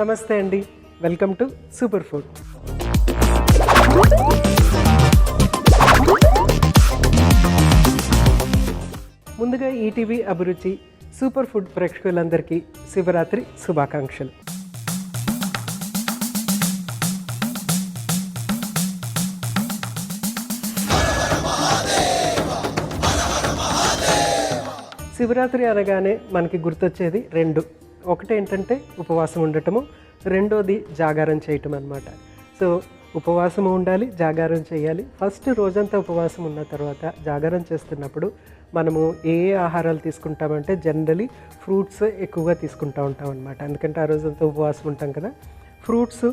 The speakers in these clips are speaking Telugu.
నమస్తే అండి, వెల్కమ్ టు సూపర్ ఫుడ్. ముందుగా ఈటీవీ అభిరుచి సూపర్ ఫుడ్ ప్రేక్షకులందరికీ శివరాత్రి శుభాకాంక్షలు. శివరాత్రి అనగానే మనకి గుర్తొచ్చేది రెండు. ఒకటి ఏంటంటే ఉపవాసం ఉండటము, రెండోది జాగారం చేయటం అన్నమాట. సో ఉపవాసం ఉండాలి, జాగారం చేయాలి. ఫస్ట్ రోజంతా ఉపవాసం ఉన్న తర్వాత జాగారం చేస్తున్నప్పుడు మనము ఏ ఆహారాలు తీసుకుంటామంటే జనరలీ ఫ్రూట్స్ ఎక్కువగా తీసుకుంటూ ఉంటాం అన్నమాట. ఎందుకంటే ఆ రోజంతా ఉపవాసం ఉంటాం కదా. ఫ్రూట్స్,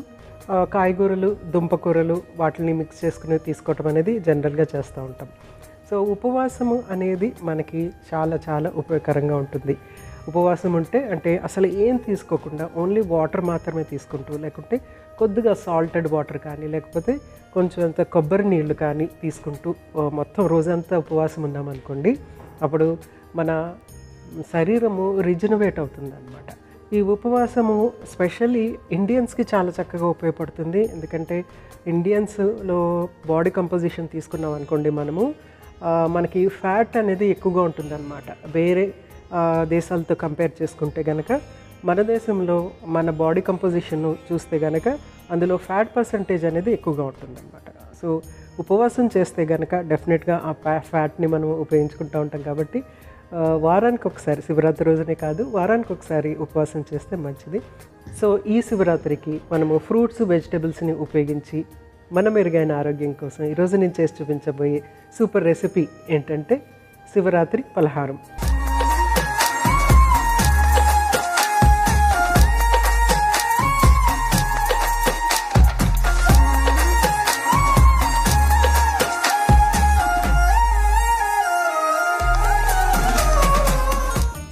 కాయగూరలు, దుంపకూరలు వాటిని మిక్స్ చేసుకుని తీసుకోవటం అనేది జనరల్గా చేస్తూ ఉంటాం. సో ఉపవాసము అనేది మనకి చాలా చాలా ఉపయోగకరంగా ఉంటుంది. ఉపవాసం అంటే అసలు ఏం తీసుకోకుండా ఓన్లీ వాటర్ మాత్రమే తీసుకుంటూ, లేకుంటే కొద్దిగా సాల్టెడ్ వాటర్ కానీ, లేకపోతే కొంచెం అంత కొబ్బరి నీళ్ళు కానీ తీసుకుంటూ మొత్తం రోజంతా ఉపవాసం ఉన్నామనుకోండి, అప్పుడు మన శరీరము రిజనవేట్ అవుతుంది అన్నమాట. ఈ ఉపవాసము స్పెషల్లీ ఇండియన్స్కి చాలా చక్కగా ఉపయోగపడుతుంది. ఎందుకంటే ఇండియన్స్లో బాడీ కంపోజిషన్ తీసుకున్నాం అనుకోండి, మనకి ఫ్యాట్ అనేది ఎక్కువగా ఉంటుందన్నమాట. వేరే దేశాలతో కంపేర్ చేసుకుంటే కనుక మన దేశంలో మన బాడీ కంపోజిషన్ చూస్తే కనుక అందులో ఫ్యాట్ పర్సంటేజ్ అనేది ఎక్కువగా ఉంటుందన్నమాట. సో ఉపవాసం చేస్తే కనుక డెఫినెట్గా ఆ ఫ్యాట్ని మనం ఉపయోగించుకుంటూ ఉంటాం. కాబట్టి వారానికి ఒకసారి, శివరాత్రి రోజునే కాదు, వారానికి ఒకసారి ఉపవాసం చేస్తే మంచిది. సో ఈ శివరాత్రికి మనము ఫ్రూట్స్, వెజిటబుల్స్ని ఉపయోగించి మన మెరుగైన ఆరోగ్యం కోసం ఈరోజు నేను చేసి చూపించబోయే సూపర్ రెసిపీ ఏంటంటే శివరాత్రి పలహారం.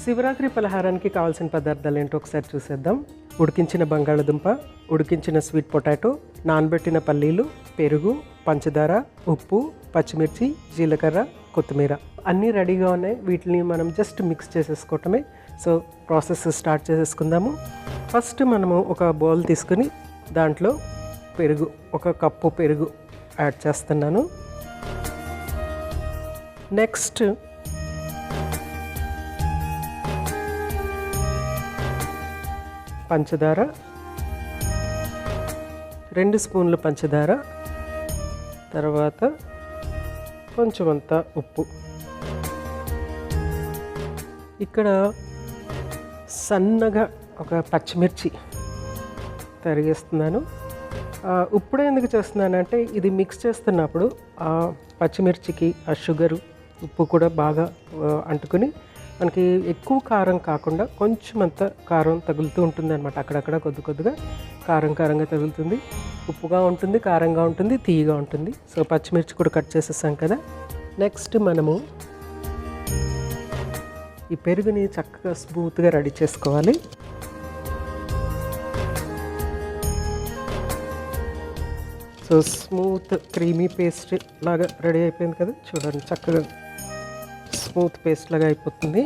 శివరాత్రి పలహారానికి కావాల్సిన పదార్థాలు ఏంటో ఒకసారి చూసేద్దాం. ఉడికించిన బంగాళదుంప, ఉడికించిన స్వీట్ పొటాటో, నానబెట్టిన పల్లీలు, పెరుగు, పంచదార, ఉప్పు, పచ్చిమిర్చి, జీలకర్ర, కొత్తిమీర అన్నీ రెడీగా ఉన్నాయి. వీటిని మనం జస్ట్ మిక్స్ చేసేసుకోవటమే. సో ప్రాసెస్ స్టార్ట్ చేసేసుకుందాము. ఫస్ట్ మనము ఒక బౌల్ తీసుకుని దాంట్లో పెరుగు, ఒక కప్పు పెరుగు యాడ్ చేస్తున్నాను. నెక్స్ట్ పంచదార, 2 స్పూన్లు పంచదార, తర్వాత కొంచెం అంత ఉప్పు. ఇక్కడ సన్నగా ఒక పచ్చిమిర్చి తరిగేస్తున్నాను. ఉప్పుడే ఎందుకు చేస్తున్నానంటే ఇది మిక్స్ చేస్తున్నప్పుడు ఆ పచ్చిమిర్చికి ఆ షుగరు, ఉప్పు కూడా బాగా అంటుకుని మనకి ఎక్కువ కారం కాకుండా కొంచెం అంత కారం తగులుతూ ఉంటుంది అనమాట. అక్కడక్కడ కొద్దిగా కారంగా తగులుతుంది. ఉప్పుగా ఉంటుంది, కారంగా ఉంటుంది, తీయగా ఉంటుంది. సో పచ్చిమిర్చి కూడా కట్ చేసేసాం కదా. నెక్స్ట్ మనము ఈ పెరుగుని చక్కగా స్మూత్గా రెడీ చేసుకోవాలి. సో స్మూత్ క్రీమీ పేస్ట్ లాగా రెడీ అయిపోయింది కదా, చూడండి చక్కగా స్మూత్ పేస్ట్ లాగా అయిపోతుంది.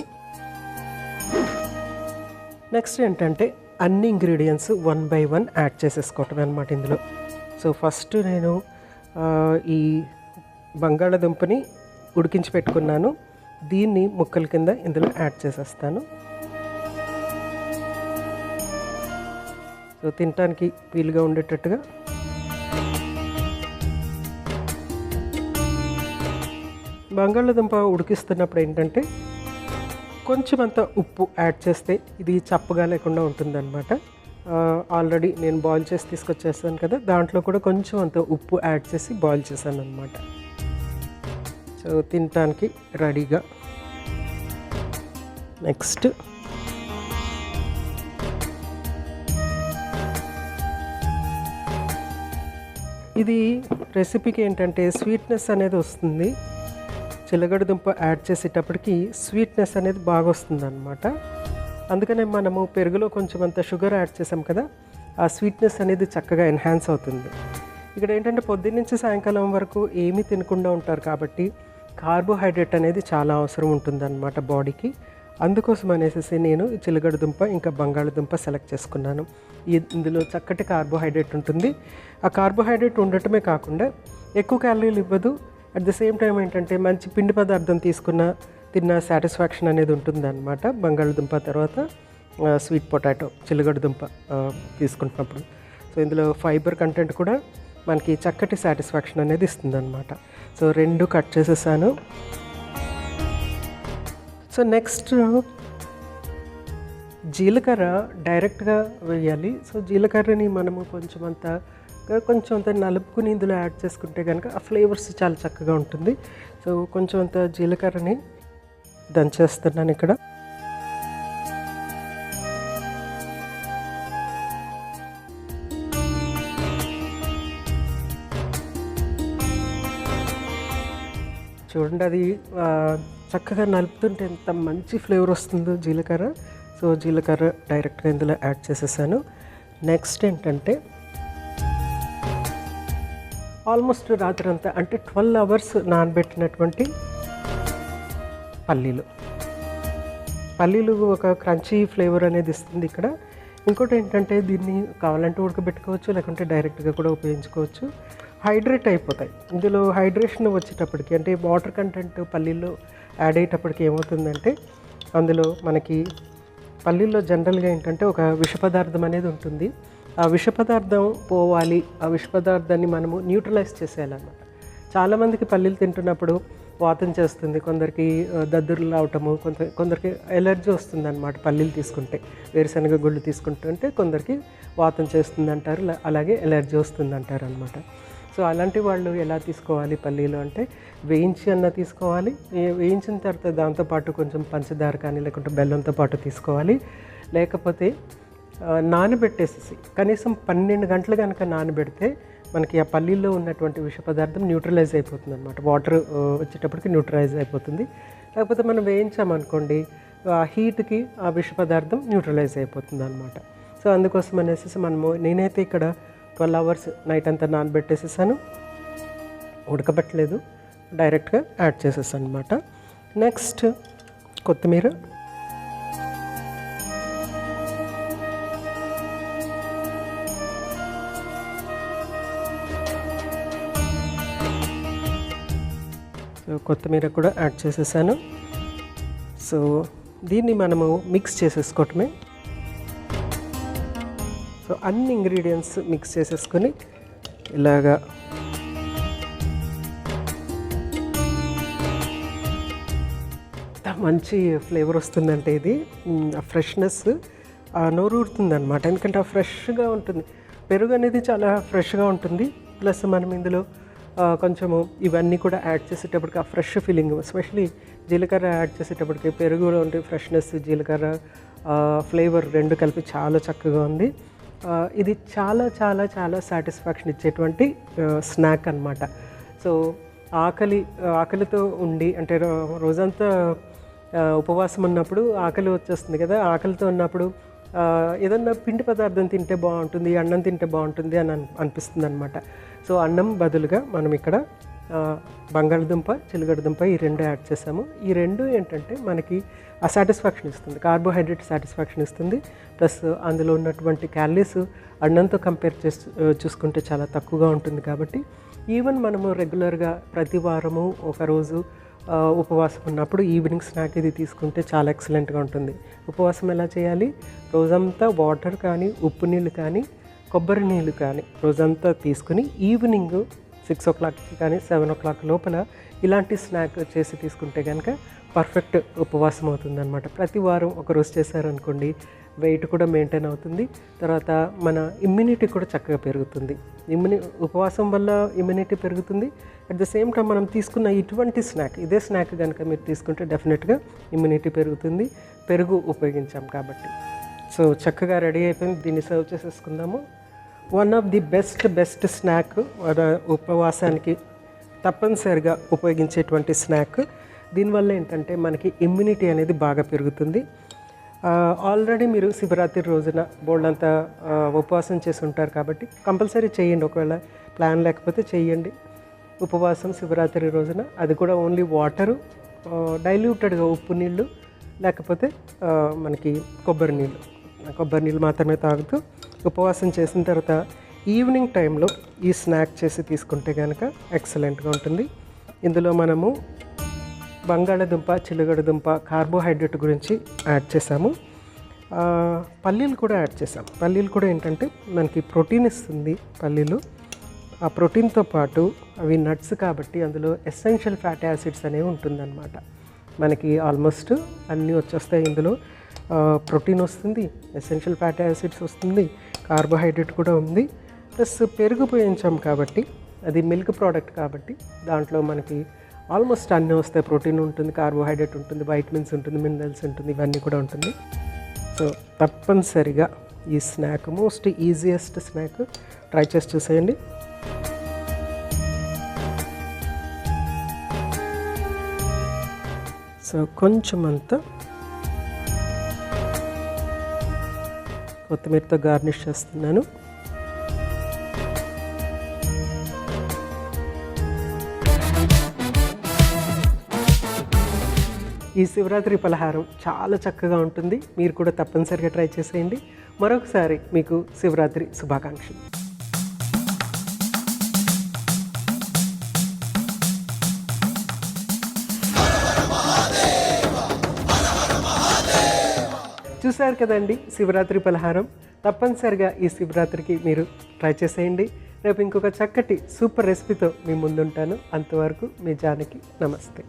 నెక్స్ట్ ఏంటంటే అన్ని ఇంగ్రీడియంట్స్ 1 by 1 యాడ్ చేసేసుకోవటం అనమాట ఇందులో. సో ఫస్ట్ నేను ఈ బంగాళదుంపని ఉడికించి పెట్టుకున్నాను. దీన్ని ముక్కల కింద ఇందులో యాడ్ చేసేస్తాను. సో తినటానికి వీలుగా ఉండేటట్టుగా బంగాళదుంప ఉడికిస్తున్నప్పుడు ఏంటంటే కొంచెం అంత ఉప్పు యాడ్ చేస్తే ఇది చప్పగా లేకుండా ఉంటుందన్నమాట. ఆల్రెడీ నేను బాయిల్ చేసి తీసుకొచ్చేస్తాను కదా, దాంట్లో కూడా కొంచెం అంత ఉప్పు యాడ్ చేసి బాయిల్ చేశాను అనమాట. సో తినటానికి రెడీగా. నెక్స్ట్ ఇది రెసిపీకి ఏంటంటే స్వీట్నెస్ అనేది వస్తుంది. చిలగడ దుంప యాడ్ చేసేటప్పటికి స్వీట్నెస్ అనేది బాగా వస్తుంది అనమాట. అందుకనే మనము పెరుగులో కొంచెం అంత షుగర్ యాడ్ చేసాం కదా, ఆ స్వీట్నెస్ అనేది చక్కగా ఎన్హాన్స్ అవుతుంది. ఇక్కడ ఏంటంటే పొద్దున్నుంచి సాయంకాలం వరకు ఏమీ తినకుండా ఉంటారు కాబట్టి కార్బోహైడ్రేట్ అనేది చాలా అవసరం ఉంటుందన్నమాట బాడీకి. అందుకోసం అనేసి నేను చిలగడ దుంప ఇంకా బంగాళదుంప సెలెక్ట్ చేసుకున్నాను. ఇందులో చక్కటి కార్బోహైడ్రేట్ ఉంటుంది. ఆ కార్బోహైడ్రేట్ ఉండటమే కాకుండా ఎక్కువ క్యాలరీలు ఇవ్వదు. అట్ ద సేమ్ టైం ఏంటంటే మంచి పిండి పదార్థం తిన్న సాటిస్ఫాక్షన్ అనేది ఉంటుందన్నమాట. బంగాళదుంప తర్వాత స్వీట్ పొటాటో చిలగడ దుంప తీసుకుంటున్నప్పుడు. సో ఇందులో ఫైబర్ కంటెంట్ కూడా మనకి చక్కటి సాటిస్ఫాక్షన్ అనేది ఇస్తుందన్నమాట. సో 2 కట్ చేసేసాను. సో నెక్స్ట్ జీలకర్ర డైరెక్ట్గా వేయాలి. సో జీలకర్రని మనము కొంచెం అంత నలుపుకుని ఇందులో యాడ్ చేసుకుంటే కనుక ఆ ఫ్లేవర్స్ చాలా చక్కగా ఉంటుంది. సో కొంచెం అంత జీలకర్రని దంచేస్తున్నాను ఇక్కడ. చూడండి, అది చక్కగా నలుపుతుంటే ఎంత మంచి ఫ్లేవర్ వస్తుందో జీలకర్ర. సో జీలకర్ర డైరెక్ట్గా ఇందులో యాడ్ చేసేసాను. నెక్స్ట్ ఏంటంటే ఆల్మోస్ట్ రాత్రంతా అంటే 12 అవర్స్ నానబెట్టినటువంటి పల్లీలు ఒక క్రంచీ ఫ్లేవర్ అనేది ఇస్తుంది ఇక్కడ. ఇంకోటి ఏంటంటే దీన్ని కావాలంటే ఉడకబెట్టుకోవచ్చు, లేకుంటే డైరెక్ట్గా కూడా ఉపయోగించుకోవచ్చు. హైడ్రేట్ అయిపోతాయి. ఇందులో హైడ్రేషన్ వచ్చేటప్పటికి అంటే వాటర్ కంటెంట్ పల్లీల్లో యాడ్ అయ్యేటప్పటికి ఏమవుతుందంటే అందులో మనకి పల్లీల్లో జనరల్గా ఏంటంటే ఒక విష పదార్థం అనేది ఉంటుంది. ఆ విష పదార్థం పోవాలి, ఆ విష పదార్థాన్ని మనము న్యూట్రలైజ్ చేసేయాలన్నమాట. చాలామందికి పల్లీలు తింటున్నప్పుడు వాతం చేస్తుంది, కొందరికి దద్దుర్లు రావటము, కొందరికి ఎలర్జీ వస్తుంది అనమాట. పల్లీలు తీసుకుంటే వేరుశనగ గుళ్ళు తీసుకుంటుంటే కొందరికి వాతం చేస్తుంది అంటారు, అలాగే ఎలర్జీ వస్తుంది అంటారు అనమాట. సో అలాంటి వాళ్ళు ఎలా తీసుకోవాలి పల్లీలు అంటే వేయించి అన్న తీసుకోవాలి. వేయించిన తర్వాత దాంతోపాటు కొంచెం పంచదార కానీ లేకుంటే బెల్లంతో పాటు తీసుకోవాలి. లేకపోతే నానబెట్టేసేసి కనీసం 12 గంటలు కనుక నానబెడితే మనకి ఆ పల్లీల్లో ఉన్నటువంటి విష పదార్థం న్యూట్రలైజ్ అయిపోతుంది అనమాట. వాటర్ వచ్చేటప్పటికి న్యూట్రలైజ్ అయిపోతుంది. లేకపోతే మనం వేయించామనుకోండి ఆ హీట్కి ఆ విష పదార్థం న్యూట్రలైజ్ అయిపోతుంది అనమాట. సో అందుకోసం అనేసి నేనైతే ఇక్కడ 12 అవర్స్ నైట్ అంతా నానబెట్టేసేసాను, ఉడకబెట్టలేదు, డైరెక్ట్గా యాడ్ చేసేసాను అనమాట. నెక్స్ట్ కొత్తిమీర, కొత్తిమీర కూడా యాడ్ చేసేసాను. సో దీన్ని మనము మిక్స్ చేసేసుకోవటమే. సో అన్ని ఇంగ్రీడియంట్స్ మిక్స్ చేసేసుకొని ఇలాగా మంచి ఫ్లేవర్ వస్తుందంటే ఇది ఫ్రెష్నెస్ నోరు ఊరుతుందన్నమాట. ఎందుకంటే ఆ ఫ్రెష్గా ఉంటుంది, పెరుగు అనేది చాలా ఫ్రెష్గా ఉంటుంది. ప్లస్ మనం ఇందులో కొంచెము ఇవన్నీ కూడా యాడ్ చేసేటప్పటికి ఆ ఫ్రెష్ ఫీలింగ్, ఎస్పెషలీ జీలకర్ర యాడ్ చేసేటప్పటికి పెరుగులో ఉండే ఫ్రెష్నెస్, జీలకర్ర ఫ్లేవర్ 2 కలిపి చాలా చక్కగా ఉంది. ఇది చాలా చాలా చాలా సాటిస్ఫాక్షన్ ఇచ్చేటువంటి స్నాక్ అన్నమాట. సో ఆకలితో ఉండి అంటే రోజంతా ఉపవాసం ఉన్నప్పుడు ఆకలి వచ్చేస్తుంది కదా, ఆకలితో ఉన్నప్పుడు ఏదన్నా పిండి పదార్థం తింటే బాగుంటుంది, అన్నం తింటే బాగుంటుంది అని అనిపిస్తుంది అనమాట. సో అన్నం బదులుగా మనం ఇక్కడ బంగాళదుంప, చిలగడదుంప ఈ 2 యాడ్ చేసాము. ఈ 2 ఏంటంటే మనకి ఆ సాటిస్ఫాక్షన్ ఇస్తుంది, కార్బోహైడ్రేట్ సాటిస్ఫాక్షన్ ఇస్తుంది. ప్లస్ అందులో ఉన్నటువంటి క్యాలరీస్ అన్నంతో కంపేర్ చూసుకుంటే చాలా తక్కువగా ఉంటుంది. కాబట్టి ఈవెన్ మనము రెగ్యులర్గా ప్రతి వారము ఒకరోజు ఉపవాసం ఉన్నప్పుడు ఈవినింగ్ స్నాక్ ఇది తీసుకుంటే చాలా ఎక్సలెంట్గా ఉంటుంది. ఉపవాసం ఎలా చేయాలి? రోజంతా వాటర్ కానీ, ఉప్పు నీళ్ళు కానీ, కొబ్బరి నీళ్ళు కానీ రోజంతా తీసుకుని ఈవినింగ్ 6 o'clock కానీ 7 o'clock లోపల ఇలాంటి స్నాక్ చేసి తీసుకుంటే కనుక పర్ఫెక్ట్ ఉపవాసం అవుతుందన్నమాట. ప్రతి వారం ఒకరోజు చేశారనుకోండి వెయిట్ కూడా మెయింటైన్ అవుతుంది. తర్వాత మన ఇమ్యూనిటీ కూడా చక్కగా పెరుగుతుంది. ఉపవాసం వల్ల ఇమ్యూనిటీ పెరుగుతుంది. అట్ ద సేమ్ టైం మనం తీసుకున్న ఇటువంటి ఇదే స్నాక్ కనుక మీరు తీసుకుంటే డెఫినెట్గా ఇమ్యూనిటీ పెరుగుతుంది. పెరుగు ఉపయోగించాం కాబట్టి. సో చక్కగా రెడీ అయిపోయింది. దీన్ని సర్వ్ చేసేసుకుందాము. One of the best snack ఉపవాసానికి తప్పనిసరిగా ఉపయోగించేటువంటి స్నాక్. దీనివల్ల ఏంటంటే మనకి ఇమ్యూనిటీ అనేది బాగా పెరుగుతుంది. ఆల్రెడీ మీరు శివరాత్రి రోజున బోల్డంతా ఉపవాసం చేసి ఉంటారు కాబట్టి కంపల్సరీ చేయండి. ఒకవేళ ప్లాన్ లేకపోతే చేయండి ఉపవాసం శివరాత్రి రోజున. అది కూడా ఓన్లీ వాటరు, డైల్యూటెడ్గా ఉప్పు నీళ్ళు, లేకపోతే మనకి కొబ్బరి నీళ్ళు మాత్రమే తాగుతూ ఉపవాసం చేసిన తర్వాత ఈవినింగ్ టైంలో ఈ స్నాక్ చేసి తీసుకుంటే కనుక ఎక్సలెంట్గా ఉంటుంది. ఇందులో మనము బంగాళదుంప, చిలగడదుంప కార్బోహైడ్రేట్ గురించి యాడ్ చేసాము. పల్లీలు కూడా యాడ్ చేసాం. పల్లీలు కూడా ఏంటంటే మనకి ప్రోటీన్ ఇస్తుంది. పల్లీలు ఆ ప్రోటీన్తో పాటు అవి నట్స్ కాబట్టి అందులో ఎసెన్షియల్ ఫ్యాటీ యాసిడ్స్ అనేవి ఉంటుందన్నమాట. మనకి ఆల్మోస్ట్ అన్నీ వచ్చేస్తాయి. ఇందులో ప్రోటీన్ వస్తుంది, ఎసెన్షియల్ ఫ్యాటీ యాసిడ్స్ వస్తుంది, కార్బోహైడ్రేట్ కూడా ఉంది. ప్లస్ పెరుగు పోయించాం కాబట్టి అది మిల్క్ ప్రోడక్ట్ కాబట్టి దాంట్లో మనకి ఆల్మోస్ట్ అన్నీ వస్తాయి. ప్రోటీన్ ఉంటుంది, కార్బోహైడ్రేట్ ఉంటుంది, వైటమిన్స్ ఉంటుంది, మినరల్స్ ఉంటుంది, ఇవన్నీ కూడా ఉంటుంది. సో తప్పనిసరిగా ఈ snack most easiest snack try చేసి చూసేయండి. సో కొంచెం అంతా కొత్తిమీరతో గార్నిష్ చేస్తున్నాను. ఈ శివరాత్రి పలహారం చాలా చక్కగా ఉంటుంది. మీరు కూడా తప్పనిసరిగా ట్రై చేసేయండి. మరొకసారి మీకు శివరాత్రి శుభాకాంక్షలు. చూశారు కదండి శివరాత్రి పలహారం. తప్పనిసరిగా ఈ శివరాత్రికి మీరు ట్రై చేసేయండి. రేపు ఇంకొక చక్కటి సూపర్ రెసిపీతో మీ ముందుంటాను. అంతవరకు మీ జానకి. నమస్తే.